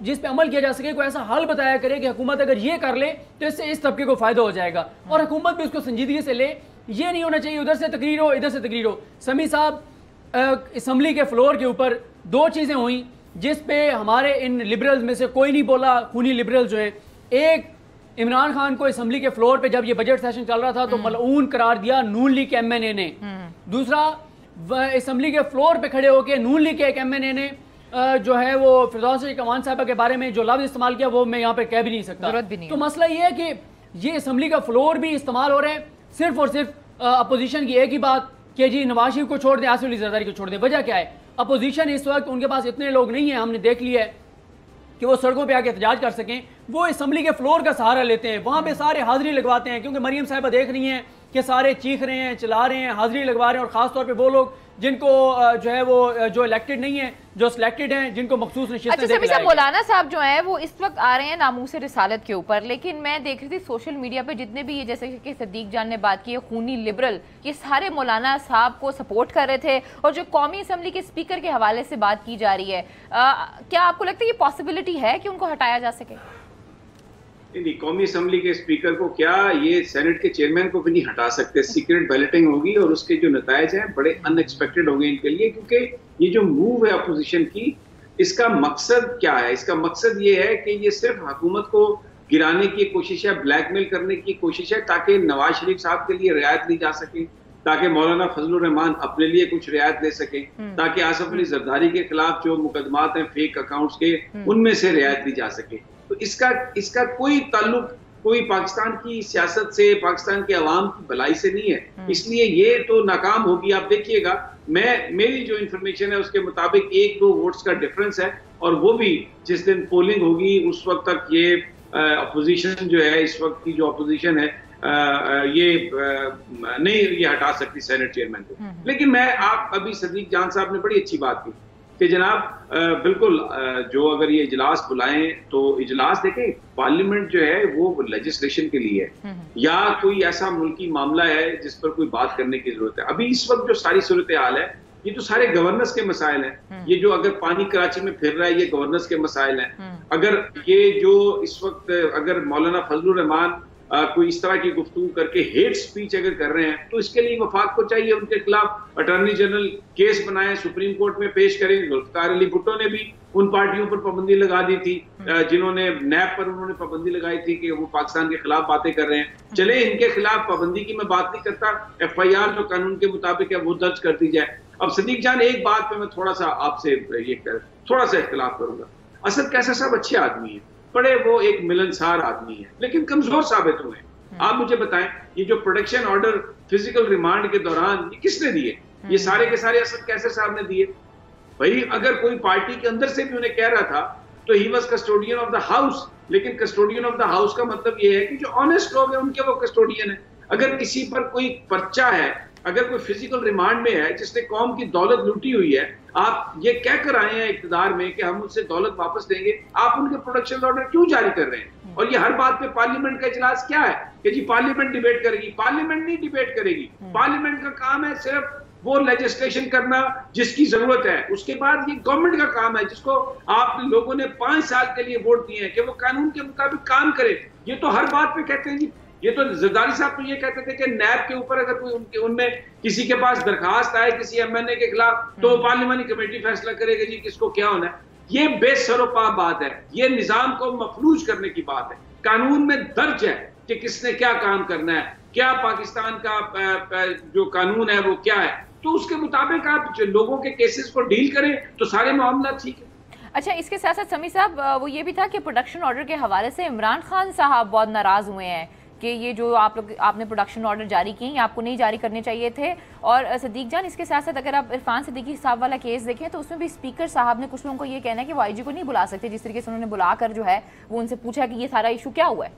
جس پہ عمل کیا جا سکے، کوئی ایسا حل بتایا کرے کہ حکومت اگر یہ کر لے تو اس سے اس طبقے کو فائدہ ہو جائے گا، اور حکومت بھی اس کو سنجیدگی سے لے. یہ نہیں ہونا چاہیے ادھر سے تقریر ہو ادھر سے تقریر ہو. سمیع صاحب، اسمبلی کے فلور کے اوپر 2 چیزیں ہوئیں جس پہ ہمارے ان لبرلز میں سے کوئی نہیں بولا، خونی لبرل جو ہیں. ایک، عمران خان کو اسمبلی کے فلور پہ جب یہ بجٹ سیشن چل رہا تھا تو ملعون قرار دیا نون لیگ کے ایم این اے نے. دوسرا، اسمبلی کے فلور پہ کھڑے ہو کے نون لیگ کے ایک ایم این اے نے جو ہے وہ فردوس امان صاحبہ کے بارے میں جو لفظ استعمال کیا وہ میں یہاں پہ کہہ بھی نہیں سکتا. تو مسئلہ یہ ہے کہ یہ اسمبلی کا فلور بھی استعمال ہو رہے ہیں صرف اور صرف اپوزیشن کی ایک ہی بات کہ جی نواز شریف کو چھوڑ دیں، آصف علی زرداری کو چھوڑ دیں. وجہ کیا ہے؟ اپوزیشن اس وقت ان کے پاس اتنے لوگ نہیں ہیں، ہم نے دیکھ لیا ہے کہ وہ سڑکوں پہ آ کے احتجاج کر سکیں. وہ اسمبلی کے فلور کا سہارا لیتے ہیں، وہاں پہ سارے حاضری لگواتے ہیں کیونکہ مریم صاحبہ دیکھ رہی ہیں کہ سارے چیخ رہے ہیں، چلا رہے ہیں، حاضری لگوا رہے ہیں. اور خاص طور پہ وہ لوگ جن کو جو ہے وہ جو الیکٹڈ نہیں ہیں، جو سلیکٹڈ ہیں، جن کو مخصوص نشستیں دے کے لائے گئے. مولانا صاحب جو ہیں وہ اس وقت آ رہے ہیں ناموس رسالت کے اوپر، لیکن میں دیکھ رہی تھی سوشل میڈیا پہ جتنے بھی یہ جیسے کہ صدیق جان نے بات کی ہے خونی لبرل، یہ سارے مولانا صاحب کو سپورٹ کر رہے تھے. اور جو قومی اسمبلی کے اسپیکر کے حوالے سے بات کی جا رہی ہے، کیا آپ کو لگتا ہے یہ پاسبلٹی ہے کہ ان کو ہٹایا جا سکے؟ نہیں، قومی اسمبلی کے اسپیکر کو کیا، یہ سینٹ کے چیئرمین کو بھی نہیں ہٹا سکتے. سیکرٹ بیلٹنگ ہوگی اور اس کے جو نتائج ہیں بڑے ان ایکسپیکٹڈ ہوں گے ان کے لیے، کیونکہ یہ جو موو ہے اپوزیشن کی، اس کا مقصد کیا ہے؟ اس کا مقصد یہ ہے کہ یہ صرف حکومت کو گرانے کی کوشش ہے، بلیک میل کرنے کی کوشش ہے تاکہ نواز شریف صاحب کے لیے رعایت لی جا سکے، تاکہ مولانا فضل الرحمان اپنے لیے کچھ رعایت لے سکیں، تاکہ آصف علی زرداری کے خلاف جو مقدمات ہیں فیک اکاؤنٹس کے ان میں سے رعایت لی جا سکے. تو اس کا کوئی تعلق کوئی پاکستان کی سیاست سے، پاکستان کے عوام کی بھلائی سے نہیں ہے. اس لیے یہ تو ناکام ہوگی. آپ دیکھیے گا، میری جو انفارمیشن ہے اس کے مطابق 1-2 ووٹس کا ڈفرنس ہے، اور وہ بھی جس دن پولنگ ہوگی اس وقت تک یہ اپوزیشن جو ہے، اس وقت کی جو اپوزیشن ہے یہ نہیں یہ ہٹا سکتی سینٹ چیئرمین کو. لیکن آپ ابھی صدیق جان صاحب نے بڑی اچھی بات کی کہ جناب بالکل جو اگر یہ اجلاس بلائیں تو اجلاس دیکھیں، پارلیمنٹ جو ہے وہ لیجسلیشن کے لیے ہے یا کوئی ایسا ملکی معاملہ ہے جس پر کوئی بات کرنے کی ضرورت ہے. ابھی اس وقت جو ساری صورتحال ہے یہ تو سارے گورننس کے مسائل ہیں. یہ جو اگر پانی کراچی میں پھر رہا ہے یہ گورننس کے مسائل ہیں. اگر یہ جو اس وقت اگر مولانا فضل الرحمان کوئی اس طرح کی گفتگو کر کے ہیٹ سپیچ اگر کر رہے ہیں تو اس کے لیے وفاق کو چاہیے ان کے خلاف اٹارنی جنرل کیس بنائیں، سپریم کورٹ میں پیش کریں. ذوالفقار علی بھٹو نے بھی ان پارٹیوں پر پابندی لگا دی تھی جنہوں نے نیب پر انہوں نے پابندی لگائی تھی کہ وہ پاکستان کے خلاف باتیں کر رہے ہیں. چلے ان کے خلاف پابندی کی میں بات نہیں کرتا، ایف آئی آر جو قانون کے مطابق ہے وہ درج کر دی جائے. اب صدیق جان ایک بات پہ میں تھوڑا سا آپ سے تھوڑا سا اختلاف کروں گا. اسد کیسر صاحب اچھے آدمی ہیں، بڑے وہ ایک ملنسار آدمی ہیں، لیکن کمزور ثابت ہوئے ہیں. آپ مجھے بتائیں یہ جو پروڈکشن آرڈر فزیکل ریمانڈ کے دوران یہ کس نے دیے؟ یہ سارے کے سارے اسد کیسر صاحب نے دیے. بھائی اگر کوئی پارٹی کے اندر سے بھی انہیں کہہ رہا تھا تو he was custodian of the house, لیکن کسٹوڈین آف دا ہاؤس کا مطلب یہ ہے کہ جو آنےسٹ لوگ ہیں ان کے وہ کسٹوڈین ہیں. اگر کسی پر کوئی پرچہ ہے، اگر کوئی فزیکل ریمانڈ میں ہے جس نے قوم کی دولت لوٹی ہوئی ہے، آپ یہ کہہ کر آئے ہیں اقتدار میں کہ ہم ان سے دولت واپس دیں گے، آپ ان کے پروڈکشن آرڈر کیوں جاری کر رہے ہیں؟ اور یہ ہر بات پہ پارلیمنٹ کا اجلاس کیا ہے کہ جی پارلیمنٹ ڈیبیٹ کرے گی؟ پارلیمنٹ نہیں ڈیبیٹ کرے گی. پارلیمنٹ کا کام ہے صرف وہ لیجسلیشن کرنا جس کی ضرورت ہے. اس کے بعد یہ گورنمنٹ کا کام ہے جس کو آپ لوگوں نے 5 سال کے لیے ووٹ دیے ہیں کہ وہ قانون کے مطابق کام کرے. یہ تو ہر بات پہ کہتے ہیں جی. یہ تو زرداری صاحب تو یہ کہتے تھے کہ نیب کے اوپر اگر کوئی ان میں کسی کے پاس درخواست آئے کسی ایم این اے کے خلاف تو پارلیمانی کمیٹی فیصلہ کرے گا جی کس کو کیا ہونا ہے. یہ بے سر و پا بات ہے، یہ نظام کو مفلوج کرنے کی بات ہے. قانون میں درج ہے کہ کس نے کیا کام کرنا ہے، کیا پاکستان کا جو قانون ہے وہ کیا ہے، تو اس کے مطابق آپ لوگوں کے کیسز کو ڈیل کریں تو سارے معاملات ٹھیک ہیں. اچھا، اس کے ساتھ ساتھ سمیع صاحب وہ یہ بھی تھا کہ پروڈکشن آرڈر کے حوالے سے عمران خان صاحب بہت ناراض ہوئے ہیں کہ یہ جو آپ نے پروڈکشن آرڈر جاری کیے ہیں آپ کو نہیں جاری کرنے چاہیے تھے. اور صدیق جان اس کے ساتھ ساتھ اگر آپ عرفان صدیقی صاحب والا کیس دیکھیں تو اس میں بھی اسپیکر صاحب نے کچھ لوگوں کو یہ کہنا ہے کہ وہ آئی جی کو نہیں بلا سکتے، جس طریقے سے انہوں نے بلا کر جو ہے وہ ان سے پوچھا کہ یہ سارا ایشو کیا ہوا ہے.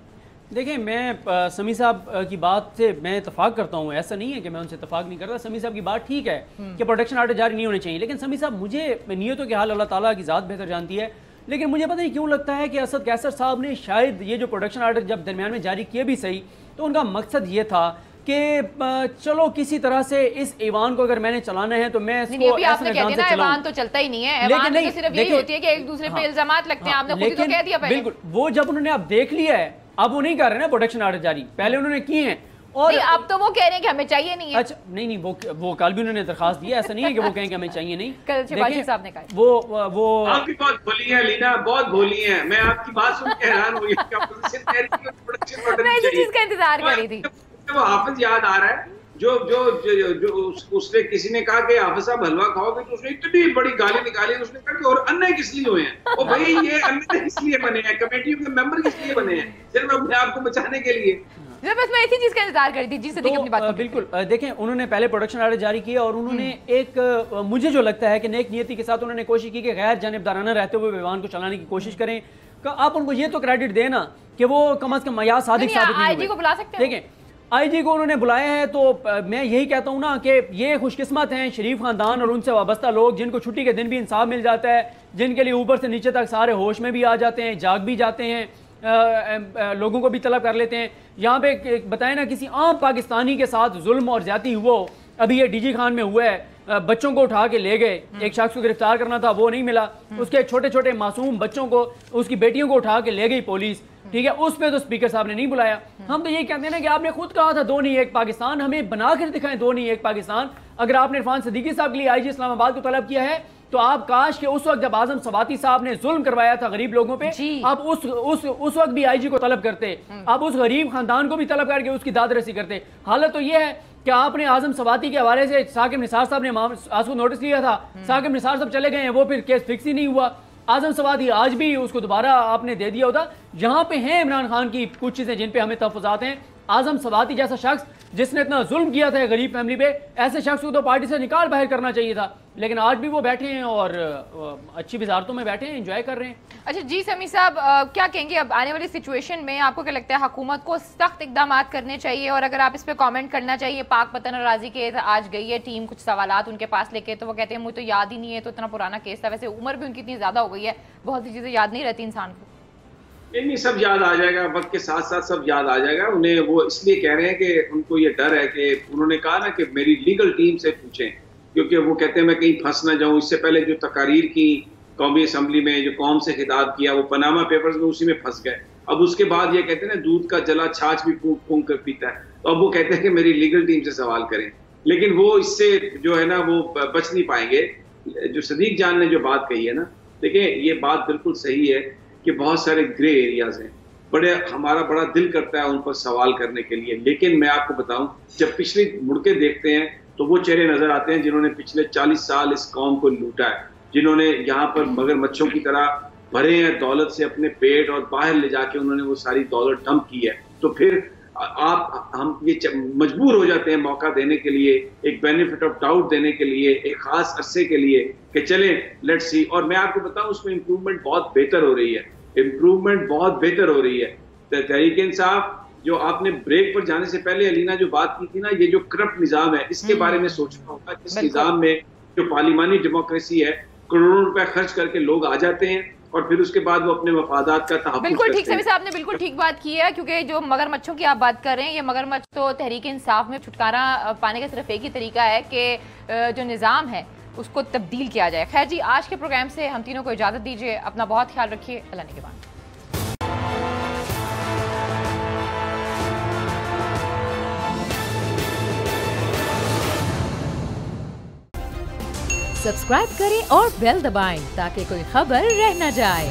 دیکھیں میں سمیع صاحب کی بات سے میں اتفاق کرتا ہوں، ایسا نہیں ہے کہ میں ان سے اتفاق نہیں کرتا. سمیع صاحب کی بات ٹھیک ہے کہ پروڈکشن آرڈر جاری نہیں ہونے چاہیے، لیکن سمیع صاحب مجھے نیتوں کے حال اللہ تعالیٰ کی ذات بہتر جانتی ہے، لیکن مجھے پتہ نہیں کیوں لگتا ہے کہ اسد کیسر صاحب نے شاید یہ جو پروڈکشن آرڈر جب درمیان میں جاری کیے بھی صحیح تو ان کا مقصد یہ تھا کہ چلو کسی طرح سے اس ایوان کو اگر میں نے چلانا ہے تو میں اس کو آپ نے کہہ دیا نا ایوان تو چلتا ہی نہیں ہے، ایوان تو صرف یہی ہوتی ہے کہ ایک دوسرے پہ الزامات لگتے ہیں، آپ نے خود ہی تو کہہ دیا پہلے۔ بالکل، وہ جب انہوں نے اب دیکھ لیا ہے، اب وہ نہیں کر رہے نا پروٹیکشن آرڈر جاری، پہلے انہوں نے کیے ہیں، اور اب تو وہ کہہ رہے ہیں کہ ہمیں چاہیے نہیں ہے۔ اچھا نہیں وہ کل بھی انہوں نے درخواست دیا، ایسا نہیں ہے کہ وہ کہیں کہ ہمیں چاہیے نہیں۔ کل شہباز صاحب نے کہا وہ آپ کی بہت بھولی ہیں لینا، بہت بھولی ہیں، میں آپ کی بات سن کے حیران ہوئی کہ اپوزیشن کہہ رہی ہے پروٹیکشن آرڈر میں اسی چیز کا انتظار کر رہی تھی۔ وہ حافظ یاد آ رہا ہے جو اس نے کسی نے کہا کہ حافظ صاحب حلوہ کھاؤ گے تو اس نے اتنی بڑی گالی نکالی، اس نے کہا کہ اور انے کس لیے ہوئے ہیں؟ اور بھائی یہ انے کس لیے بنے ہیں؟ کمیٹیوں کے ممبر کس لیے بنے ہیں؟ صرف اپنے آپ کو بچانے کے لیے۔ بس میں اسی چیز کا انتظار کر رہی تھی۔ جی صدیق اپنی بات بالکل دیکھیں، انہوں نے پہلے پروڈکشن آرڈر جاری کیا اور انہوں نے ایک مجھے جو لگتا ہے کہ نیک نیتی کے ساتھ انہوں نے کوشش کی کہ غیر جانبدارانہ رہتے ہوئے ایوان کو چلانے کی کوشش کریں، کہ آپ ان کو یہ تو کریڈٹ دیں نا کہ وہ کم از کم معیار صادق ثابت نہیں ہوئے۔ آئی جی کو بلا سکتے ہیں، دیکھیں آئی جی کو انہوں نے بلایا ہے تو میں یہی کہتا ہوں نا کہ یہ خوش قسمت ہیں شریف خاندان اور ان سے وابستہ لوگ جن کو چھٹی کے دن بھی انصاف مل جاتا ہے، جن کے لیے اوپر سے نیچے تک سارے ہوش میں بھی آ جاتے ہیں، جاگ بھی جاتے ہیں، لوگوں کو بھی طلب کر لیتے ہیں۔ یہاں پہ بتائیں نا کسی عام پاکستانی کے ساتھ ظلم اور زیادتی ہوا، ابھی یہ ڈی جی خان میں ہوا ہے، بچوں کو اٹھا کے لے گئے، ایک شخص کو گرفتار کرنا تھا وہ نہیں ملا، اس کے چھوٹے چھوٹے معصوم بچوں کو، اس کی بیٹیوں کو اٹھا کے لے گئی پولیس، ٹھیک ہے، اس پہ تو اسپیکر صاحب نے نہیں بلایا۔ ہم تو یہ کہتے ہیں نا کہ آپ نے خود کہا تھا دو نہیں ایک پاکستان، ہمیں بنا کر دکھائیں دو نہیں ایک پاکستان۔ اگر آپ نے عرفان صدیقی صاحب کے لیے آئی جی اسلام آباد کو طلب کیا ہے تو آپ کاش کہ اس وقت جب اعظم سواتی صاحب نے ظلم کروایا تھا غریب لوگوں پہ، آپ اس وقت بھی آئی جی کو طلب کرتے، آپ اس غریب خاندان کو بھی طلب کر کے اس کی داد رسی کرتے۔ حالت تو یہ ہے کہ آپ نے اعظم سواتی کے حوالے سے ثاقب نثار صاحب نے آج کو نوٹس لیا تھا، ثاقب نثار صاحب چلے گئے ہیں، وہ پھر کیس فکس ہی نہیں ہوا۔ اعظم سواتی آج بھی اس کو دوبارہ آپ نے دے دیا ہوتا۔ یہاں پہ ہیں عمران خان کی کچھ چیزیں جن پہ ہمیں تحفظات ہیں۔ اعظم سواتی جیسا شخص جس نے اتنا ظلم کیا تھا غریب فیملی پہ، ایسے شخص کو تو پارٹی سے نکال باہر کرنا چاہیے تھا، لیکن آج بھی وہ بیٹھے ہیں اور اچھی وزارتوں میں بیٹھے ہیں، انجوائے کر رہے ہیں۔ اچھا جی سمیع صاحب، کیا کہیں گے اب آنے والی سچویشن میں؟ آپ کو کیا لگتا ہے حکومت کو سخت اقدامات کرنے چاہیے؟ اور اگر آپ اس پہ کامنٹ کرنا چاہیے، پاک پتن اراضی کے آج گئی ہے ٹیم کچھ سوالات ان کے پاس لے کے، تو وہ کہتے ہیں مجھے تو یاد ہی نہیں ہے، تو اتنا پرانا کیس تھا، ویسے عمر بھی ان کی اتنی زیادہ ہو گئی ہے، بہت سی چیزیں یاد نہیں رہتی انسان کو۔ نہیں سب یاد آ جائے گا، وقت کے ساتھ ساتھ سب یاد آ جائے گا انہیں۔ وہ اس لیے کہہ رہے ہیں کہ ان کو یہ ڈر ہے کہ انہوں نے کہا نا کہ میری لیگل ٹیم سے پوچھیں، کیونکہ وہ کہتے ہیں میں کہیں پھنس نہ جاؤں۔ اس سے پہلے جو تقاریر کی قومی اسمبلی میں، جو قوم سے خطاب کیا، وہ پاناما پیپرز میں اسی میں پھنس گئے۔ اب اس کے بعد یہ کہتے ہیں نا دودھ کا جلا چھاچھ بھی پھونک پھونک کر پیتا ہے، تو اب وہ کہتے ہیں کہ میری لیگل ٹیم سے سوال کریں، لیکن وہ اس سے جو ہے نا وہ بچ نہیں پائیں گے۔ جو صدیق جان نے جو بات کہی ہے نا، دیکھیں یہ بات بالکل صحیح ہے کہ بہت سارے گرے ایریاز ہیں، ہمارا بڑا دل کرتا ہے ان پر سوال کرنے کے لیے، لیکن میں آپ کو بتاؤں جب پچھلی مڑ کے دیکھتے ہیں تو وہ چہرے نظر آتے ہیں جنہوں نے پچھلے 40 سال اس قوم کو لوٹا ہے، جنہوں نے یہاں پر مگر مچھوں کی طرح بھرے ہیں دولت سے اپنے پیٹ، اور باہر لے جا کے انہوں نے وہ ساری دولت ڈمپ کی ہے۔ تو پھر ہم یہ مجبور ہو جاتے ہیں موقع دینے کے لیے، ایک بینیفٹ آف ڈاؤٹ دینے کے لیے، ایک خاص عرصے کے لیے کہ چلیں لیٹ سی۔ اور میں آپ کو بتاؤں اس میں امپروومنٹ بہت بہتر ہو رہی ہے، امپروومنٹ بہت بہتر ہو رہی ہے۔ تحریک انصاف جو آپ نے بریک پر جانے سے پہلے علینا جو بات کی تھی نا، یہ جو کرپٹ نظام ہے اس کے بارے میں سوچنا ہوگا۔ اس نظام میں جو پارلیمانی ڈیموکریسی ہے، کروڑوں روپے خرچ کر کے لوگ آ جاتے ہیں اور پھر اس کے بعد وہ اپنے مفادات کا تحفظ کرتے ہیں۔ بالکل ٹھیک سمیع صاحب نے بالکل ٹھیک بات کی ہے، کیونکہ جو مگر مچھوں کی آپ بات کر رہے ہیں، یہ مگر مچھ تو تحریک انصاف میں چھٹکارا پانے کا صرف ایک ہی طریقہ ہے کہ جو نظام ہے اس کو تبدیل کیا جائے۔ خیر جی، آج کے پروگرام سے ہم تینوں کو اجازت دیجیے، اپنا بہت خیال رکھیے، اللہ نے کے بعد۔ سبسکرائب کریں اور بیل دبائیں تاکہ کوئی خبر رہ نہ جائے۔